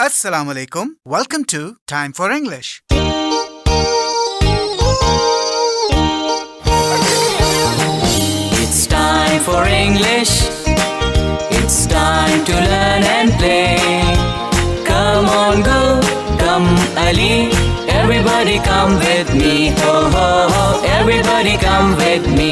Assalamu alaikum. Welcome to Time for English. It's time for English. It's time to learn and play. Come on, go, come Ali. Everybody come with me. Ho ho ho. Everybody come with me.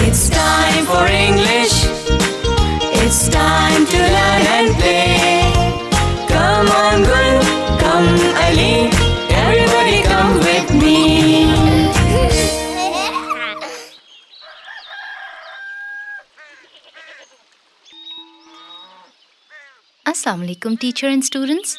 It's time for English. It's time to learn and play. Come on, go, come Ali. Everybody come with me. Assalamu alaikum, teacher and students.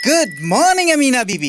Good morning, Amina Bibi.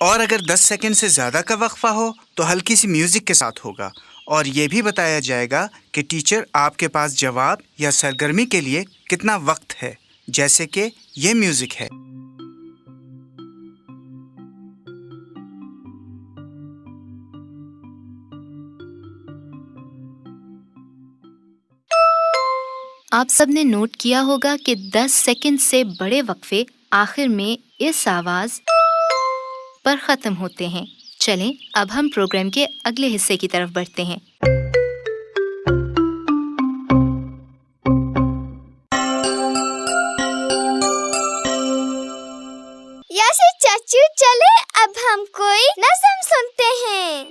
اور اگر 10 second سے زیادہ کا وقفہ ہو تو ہلکی سی music کے ساتھ ہوگا، اور یہ بھی بتایا جائے گا کہ ٹیچر آپ کے پاس جواب یا سرگرمی کے لیے کتنا وقت ہے، جیسے کہ یہ میوزک ہے۔ آپ سب نے نوٹ کیا ہوگا کہ 10 سیکنڈ سے بڑے وقفے آخر میں اس آواز پر ختم ہوتے ہیں۔ چلیں اب ہم پروگرام کے اگلے حصے کی طرف بڑھتے ہیں۔ یاسر چاچو، چلے اب ہم کوئی نظم سنتے ہیں۔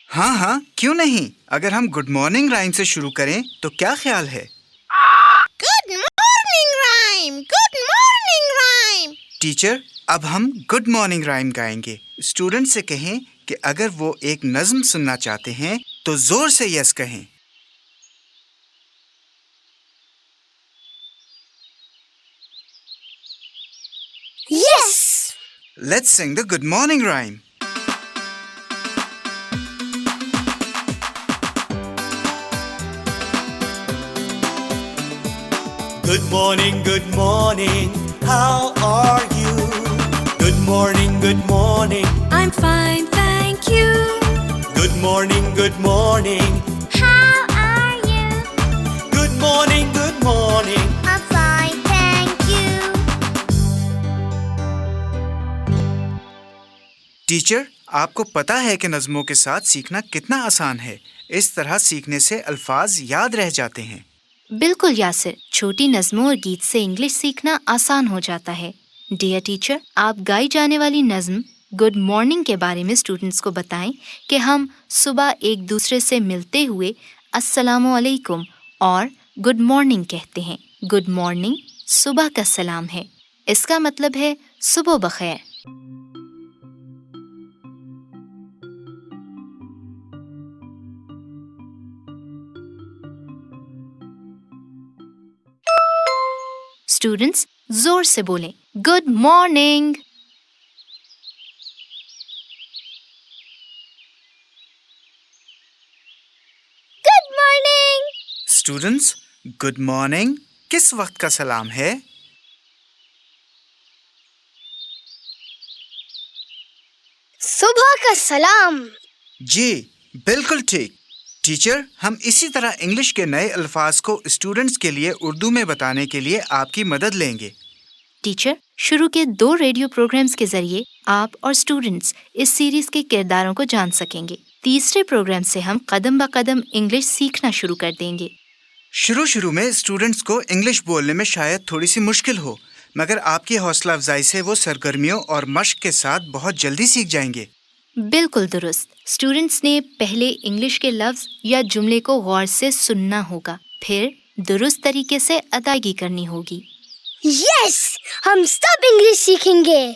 ہاں کیوں نہیں؟ اگر ہم گڈ مارننگ رائم سے شروع کریں تو کیا خیال ہے؟ Good morning rhyme, good morning rhyme. Teacher, اب ہم گڈ مارننگ رائم گائیں گے۔ اسٹوڈنٹ سے کہیں کہ اگر وہ ایک نظم سننا چاہتے ہیں تو زور سے یس کہیں۔ یس! لیٹس سنگ the good morning rhyme. Good morning, how are you? Good morning, I'm fine, thank you. good morning, How are you? good morning, I'm fine, thank you. Teacher, آپ کو پتا ہے کہ نظموں کے ساتھ سیکھنا کتنا آسان ہے۔ اس طرح سیکھنے سے الفاظ یاد رہ جاتے ہیں۔ بالکل یاسر، چھوٹی نظموں اور گیت سے انگلش سیکھنا آسان ہو جاتا ہے۔ ڈیئر ٹیچر، آپ گائی جانے والی نظم گڈ مارننگ کے بارے میں اسٹوڈنٹس کو بتائیں کہ ہم صبح ایک دوسرے سے ملتے ہوئے السلام علیکم اور گڈ مارننگ کہتے ہیں۔ گڈ مارننگ صبح کا سلام ہے، اس کا مطلب ہے صبح بخیر۔ اسٹوڈنٹس زور سے بولیں good morning. Good morning. Students, good morning کس وقت کا سلام ہے؟ صبح کا سلام۔ جی بالکل ٹھیک۔ ٹیچر، ہم اسی طرح انگلش کے نئے الفاظ کو اسٹوڈنٹس کے لیے اردو میں بتانے کے لیے آپ کی مدد لیں گے۔ ٹیچر، شروع کے 2 ریڈیو پروگرامز کے ذریعے آپ اور اسٹوڈنٹس اس سیریز کے کرداروں کو جان سکیں گے۔ تیسرے پروگرام سے ہم قدم با قدم انگلش سیکھنا شروع کر دیں گے۔ شروع میں اسٹوڈنٹس کو انگلش بولنے میں شاید تھوڑی سی مشکل ہو، مگر آپ کی حوصلہ افزائی سے وہ سرگرمیوں اور مشق کے ساتھ بہت جلدی سیکھ جائیں گے۔ بالکل درست۔ اسٹوڈنٹس نے پہلے انگلش کے لفظ یا جملے کو غور سے سننا ہوگا، پھر درست طریقے سے ادائیگی کرنی ہوگی۔ یس! ہم سب انگلش سیکھیں گے۔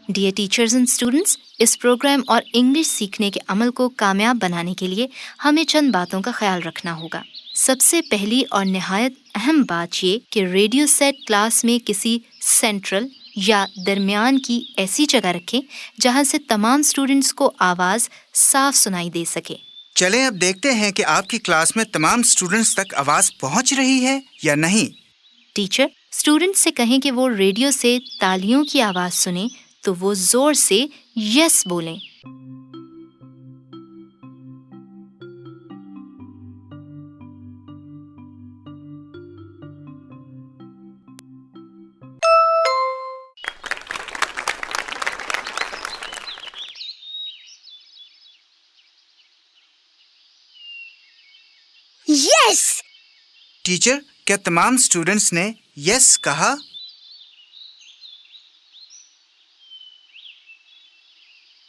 ڈیئر ٹیچرز اینڈ اسٹوڈنٹس، اس پروگرام اور انگلش سیکھنے کے عمل کو کامیاب بنانے کے لیے ہمیں چند باتوں کا خیال رکھنا ہوگا۔ سب سے پہلی اور نہایت اہم بات یہ کہ ریڈیو سیٹ کلاس میں کسی سینٹرل یا درمیان کی ایسی جگہ رکھیں جہاں سے تمام اسٹوڈنٹس کو آواز صاف سنائی دے سکے۔ چلیں اب دیکھتے ہیں کہ آپ کی کلاس میں تمام اسٹوڈنٹس تک آواز پہنچ رہی ہے یا نہیں۔ ٹیچر، اسٹوڈنٹس سے کہیں کہ وہ ریڈیو سے تالیوں کی آواز سنیں تو وہ زور سے یس بولیں۔ یس! ٹیچر، کیا تمام اسٹوڈنٹس نے یس کہا؟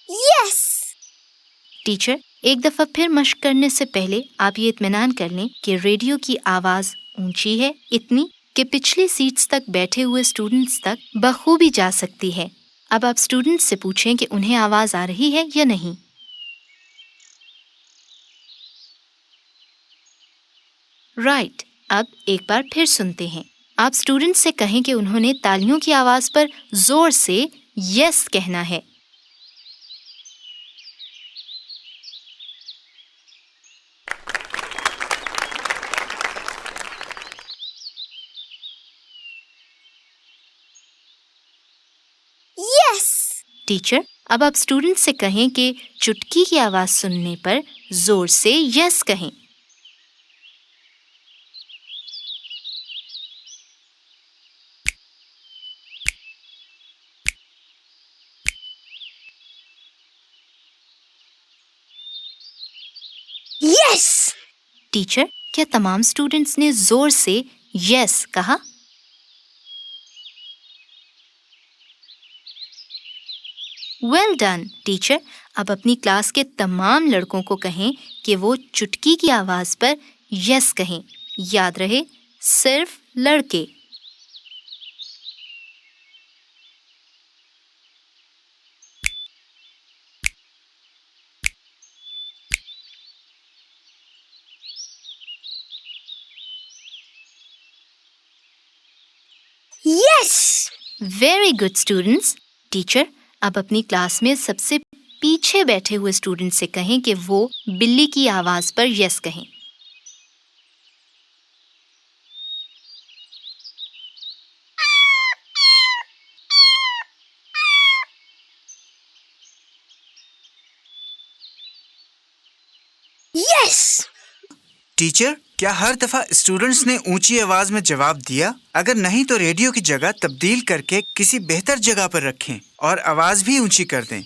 یس! ٹیچر، ایک دفعہ پھر مشق کرنے سے پہلے آپ یہ اطمینان کر لیں کہ ریڈیو کی آواز اونچی ہے، اتنی کہ پچھلی سیٹس تک بیٹھے ہوئے اسٹوڈنٹس تک بخوبی جا سکتی ہے۔ اب آپ اسٹوڈنٹس سے پوچھیں کہ انہیں آواز آ رہی ہے یا نہیں. رائٹ. اب ایک بار پھر سنتے ہیں. آپ اسٹوڈنٹ سے کہیں کہ انہوں نے تالیوں کی آواز پر زور سے یس کہنا ہے. Yes! ٹیچر اب آپ اسٹوڈنٹ سے کہیں کہ چٹکی کی آواز سننے پر زور سے یس کہیں. Yes! ٹیچر کیا تمام اسٹوڈنٹس نے زور سے یس کہا؟ Well done. ٹیچر اب اپنی کلاس کے تمام لڑکوں کو کہیں کہ وہ چٹکی کی آواز پر یس کہیں. یاد رہے صرف لڑکے. Yes! Very good students. Teacher اب اپنی کلاس میں سب سے پیچھے بیٹھے ہوئے اسٹوڈنٹ سے کہیں کہ وہ بلی کی آواز پر یس کہیں. Yes! ٹیچر کیا ہر دفعہ اسٹوڈنٹس نے اونچی آواز میں جواب دیا؟ اگر نہیں تو ریڈیو کی جگہ تبدیل کر کے کسی بہتر جگہ پر رکھیں اور آواز بھی اونچی کر دیں.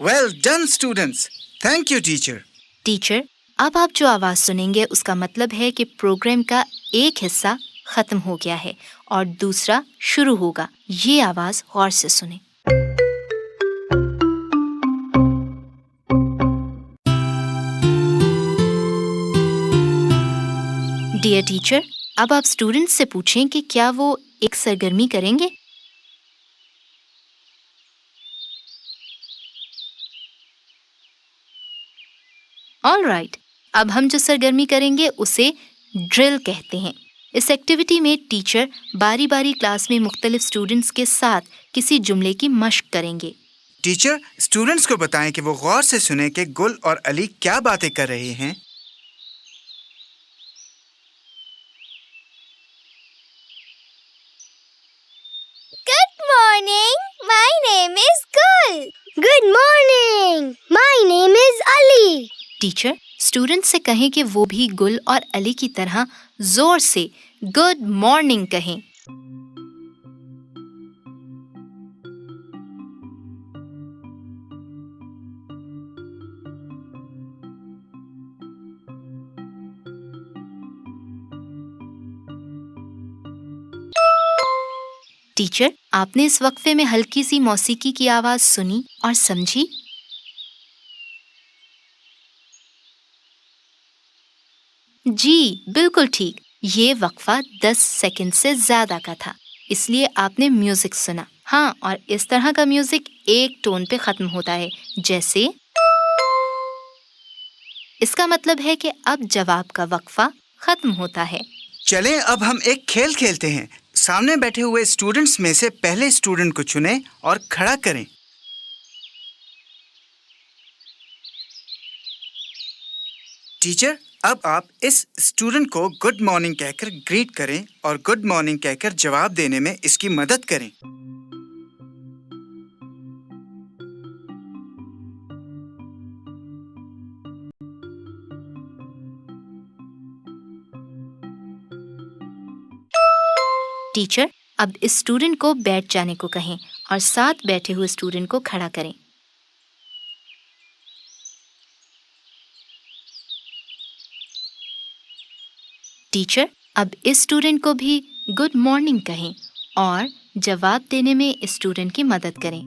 Well done students. Thank you teacher. Teacher اب آپ جو آواز سنیں گے اس کا مطلب ہے کہ پروگرام کا ایک حصہ ختم ہو گیا ہے اور دوسرا شروع ہوگا. یہ آواز غور سے سنیں. ڈیئر ٹیچر اب آپ اسٹوڈنٹ سے پوچھیں کہ کیا وہ ایک سرگرمی کریں گے. All right. اب ہم جو سرگرمی کریں گے اسے ڈرل کہتے ہیں. اس ایکٹیویٹی میں ٹیچر باری باری کلاس میں مختلف اسٹوڈنٹس کے ساتھ کسی جملے کی مشق کریں گے. ٹیچر اسٹوڈنٹس کو بتائیں کہ وہ غور سے سنیں کہ گل اور علی کیا باتیں کر رہے ہیں. Good morning. My name is Gul. Good morning. My name is Ali. Teacher student سے کہیں کہ وہ بھی گل اور علی کی طرح زور سے گڈ مارننگ کہیں. ٹیچر آپ نے اس وقفے میں ہلکی سی موسیقی کی آواز سنی اور سمجھی؟ جی بالکل ٹھیک. یہ وقفہ 10 سیکنڈ سے زیادہ کا تھا اس لیے آپ نے میوزک سنا. ہاں اور اس طرح کا میوزک ایک ٹون پہ ختم ہوتا ہے جیسے. اس کا مطلب ہے کہ اب جواب کا وقفہ ختم ہوتا ہے. چلیں اب ہم ایک کھیل کھیلتے ہیں. سامنے بیٹھے ہوئے اسٹوڈنٹس میں سے پہلے اسٹوڈنٹ کو چنیں اور کھڑا کریں. ٹیچر اب آپ اس اسٹوڈنٹ کو گڈ مارننگ کہہ کر گریٹ کریں اور گڈ مارننگ کہہ کر جواب دینے میں اس کی مدد کریں. ٹیچر اب اس اسٹوڈنٹ کو بیٹھ جانے کو کہیں اور ساتھ بیٹھے ہوئے اسٹوڈنٹ کو کھڑا کریں. ٹیچر اب اس اسٹوڈنٹ کو بھی گڈ مارننگ کہیں اور جواب دینے میں اس اسٹوڈنٹ کی مدد کریں.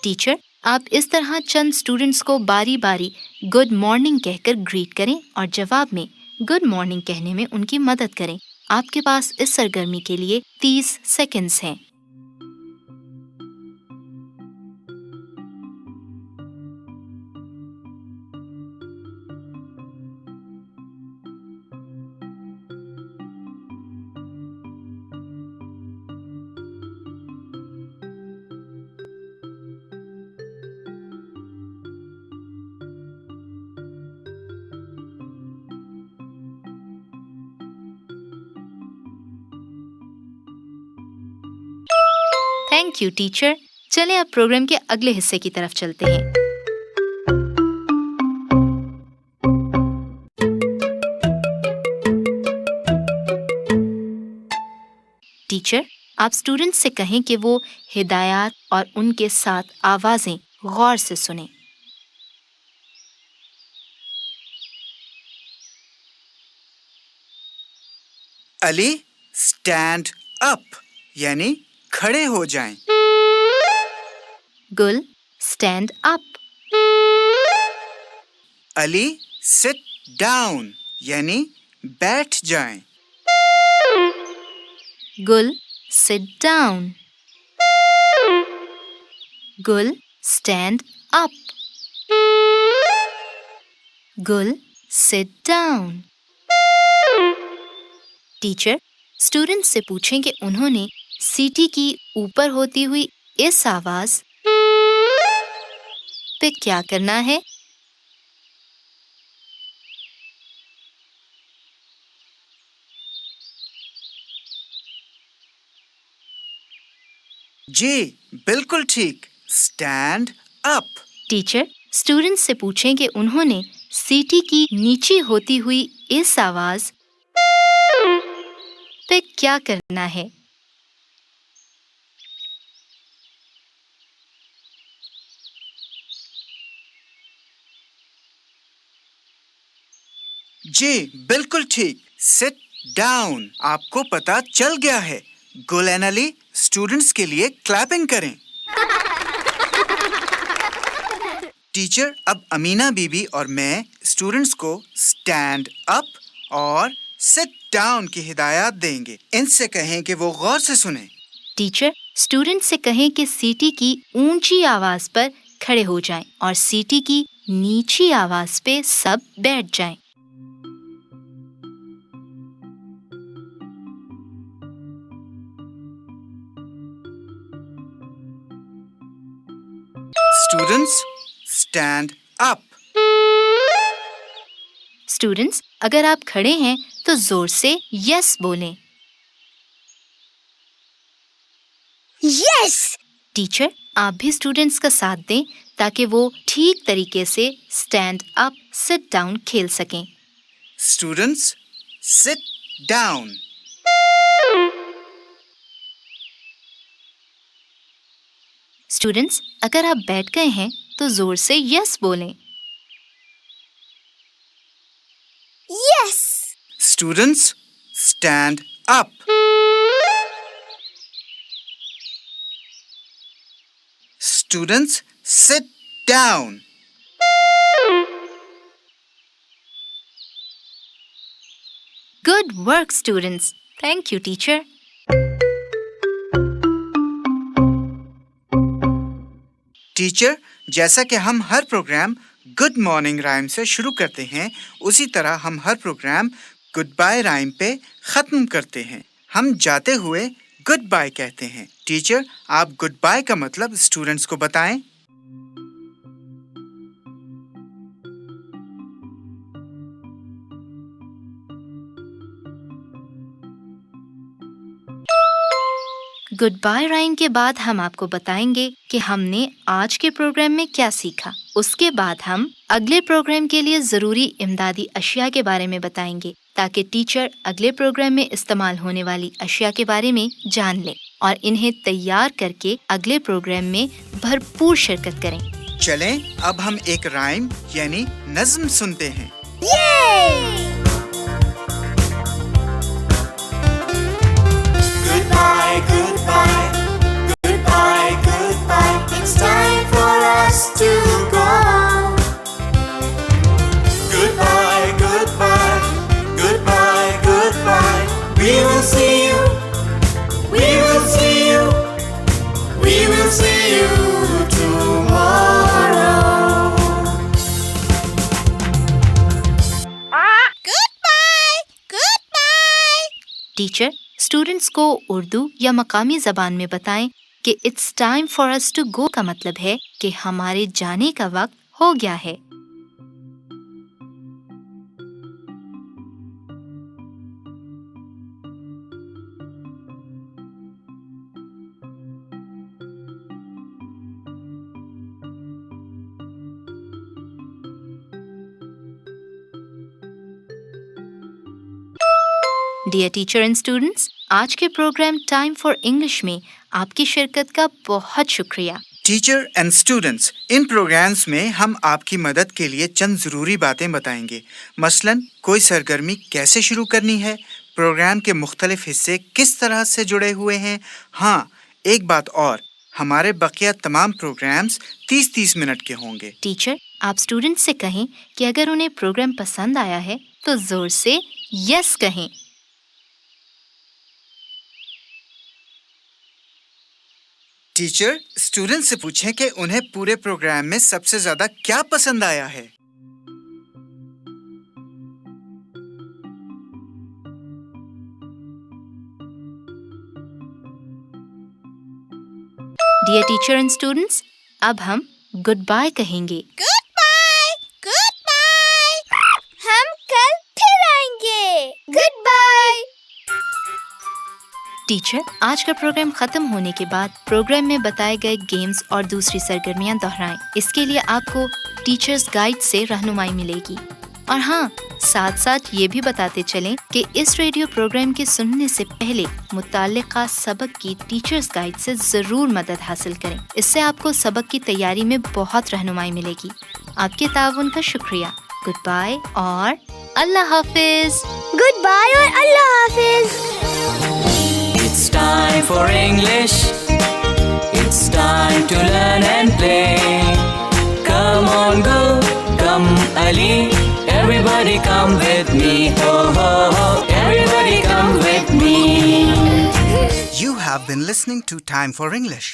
ٹیچر آپ اس طرح چند اسٹوڈنٹس کو باری باری گڈ مارننگ کہہ کر گریٹ کریں اور جواب میں گڈ مارننگ کہنے میں ان کی مدد کریں۔ آپ کے پاس اس سرگرمی کے لیے 30 سیکنڈز ہیں۔ Thank you teacher. چلیں اب پروگرام کے اگلے حصے کی طرف چلتے ہیں۔ ٹیچر، آپ اسٹوڈنٹس سے کہیں کہ وہ ہدایات اور ان کے ساتھ آوازیں غور سے سنیں۔ علی، اسٹینڈ اپ یعنی کھڑے ہو جائیں۔ گل، اسٹینڈ اپ۔ علی، سٹ ڈاؤن یعنی بیٹھ جائیں۔ گل، سٹ ڈاؤن۔ گل، اسٹینڈ اپ۔ گل، سٹ ڈاؤن۔ ٹیچر، اسٹوڈنٹس سے پوچھیں کہ انہوں نے سیٹی کی اوپر ہوتی ہوئی اس آواز پہ کیا کرنا ہے؟ جی بالکل ٹھیک، اسٹینڈ اپ۔ ٹیچر، اسٹوڈنٹس سے پوچھیں کہ انہوں نے سیٹی کی نیچی ہوتی ہوئی اس آواز پہ کیا کرنا ہے؟ جی بالکل ٹھیک، سٹ ڈاؤن۔ آپ کو پتا چل گیا ہے۔ گل اینڈ علی، اسٹوڈنٹس کے لیے کلیپنگ کریں۔ ٹیچر، اب امینہ بی بی اور میں اسٹوڈنٹس کو اسٹینڈ اپ اور سٹ ڈاؤن کی ہدایات دیں گے۔ ان سے کہیں کہ وہ غور سے سنیں۔ ٹیچر، اسٹوڈنٹ سے کہیں کہ سیٹی کی اونچی آواز پر کھڑے ہو جائیں اور سیٹی کی نیچی آواز پہ سب بیٹھ جائیں۔ Students, stand up. اسٹوڈنٹس، اگر آپ کھڑے ہیں تو زور سے یس بولیں۔ یس! ٹیچر، آپ بھی اسٹوڈنٹس کا ساتھ دیں تاکہ وہ ٹھیک طریقے سے اسٹینڈ اپ سٹ ڈاؤن کھیل سکیں۔ Students, sit down. اسٹوڈنٹس، اگر آپ بیٹھ گئے ہیں تو زور سے یس بولیں۔ Yes! Students, stand up. Students, sit down. Good work students, thank you teacher. Teacher, جیسا کہ ہم ہر پروگرام گڈ مارننگ رائم سے شروع کرتے ہیں، اسی طرح ہم ہر پروگرام گڈ بائے رائم پہ ختم کرتے ہیں۔ ہم جاتے ہوئے گڈ بائے کہتے ہیں۔ ٹیچر، آپ گڈ بائے کا مطلب اسٹوڈنٹس کو بتائیں۔ گڈ بائے رائم کے بعد ہم آپ کو بتائیں گے کہ ہم نے آج کے پروگرام میں کیا سیکھا۔ اس کے بعد ہم اگلے پروگرام کے لیے ضروری امدادی اشیاء کے بارے میں بتائیں گے تاکہ ٹیچر اگلے پروگرام میں استعمال ہونے والی اشیاء کے بارے میں جان لیں اور انہیں تیار کر کے اگلے پروگرام میں بھرپور شرکت کریں۔ چلیں اب ہم ایک رائم یعنی نظم سنتے ہیں۔ Goodbye, goodbye, goodbye, goodbye. It's time for us teacher students کو اردو یا مقامی زبان میں بتائیں کہ it's time for us to go کا مطلب ہے کہ ہمارے جانے کا وقت ہو گیا ہے. ڈیئر ٹیچر اینڈ اسٹوڈنٹس، آج کے پروگرام ٹائم فار انگلش میں آپ کی شرکت کا بہت شکریہ. ٹیچر اینڈ اسٹوڈنٹس، ان پروگرامز میں ہم آپ کی مدد کے لیے چند ضروری باتیں بتائیں گے. مثلاً کوئی سرگرمی کیسے شروع کرنی ہے، پروگرام کے مختلف حصے کس طرح سے جڑے ہوئے ہیں. ہاں، ایک بات اور، ہمارے بقیہ تمام پروگرامز 30 منٹ کے ہوں گے. ٹیچر، آپ اسٹوڈنٹ سے کہیں کہ اگر انہیں پروگرام پسند آیا ہے تو زور سے یس کہیں. ٹیچر، اسٹوڈنٹ سے پوچھیں کہ انہیں پورے پروگرام میں سب سے زیادہ کیا پسند آیا ہے. ڈیئر ٹیچر اینڈ اسٹوڈنٹس، اب ہم گڈ بائے کہیں گے. Goodbye. ہم کل پھر آئیں گے. Good bye. ٹیچر، آج کا پروگرام ختم ہونے کے بعد پروگرام میں بتائے گئے گیمز اور دوسری سرگرمیاں دہرائیں. اس کے لیے آپ کو ٹیچرز گائیڈ سے رہنمائی ملے گی. اور ہاں، ساتھ ساتھ یہ بھی بتاتے چلیں کہ اس ریڈیو پروگرام کے سننے سے پہلے متعلقہ سبق کی ٹیچرز گائیڈ سے ضرور مدد حاصل کریں. اس سے آپ کو سبق کی تیاری میں بہت رہنمائی ملے گی. آپ کے تعاون کا شکریہ. گڈ بائے اور اللہ حافظ. گڈ بائے اور اللہ حافظ. It's time for English. It's time to learn and play. Come on, go, come Ali. Everybody come with me. Ho, ho, ho. Everybody come with me. You have been listening to Time for English.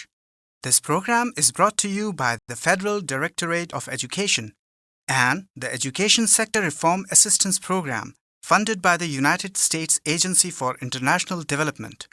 This program is brought to you by the Federal Directorate of Education and the Education Sector Reform Assistance Program, funded by the United States Agency for International Development.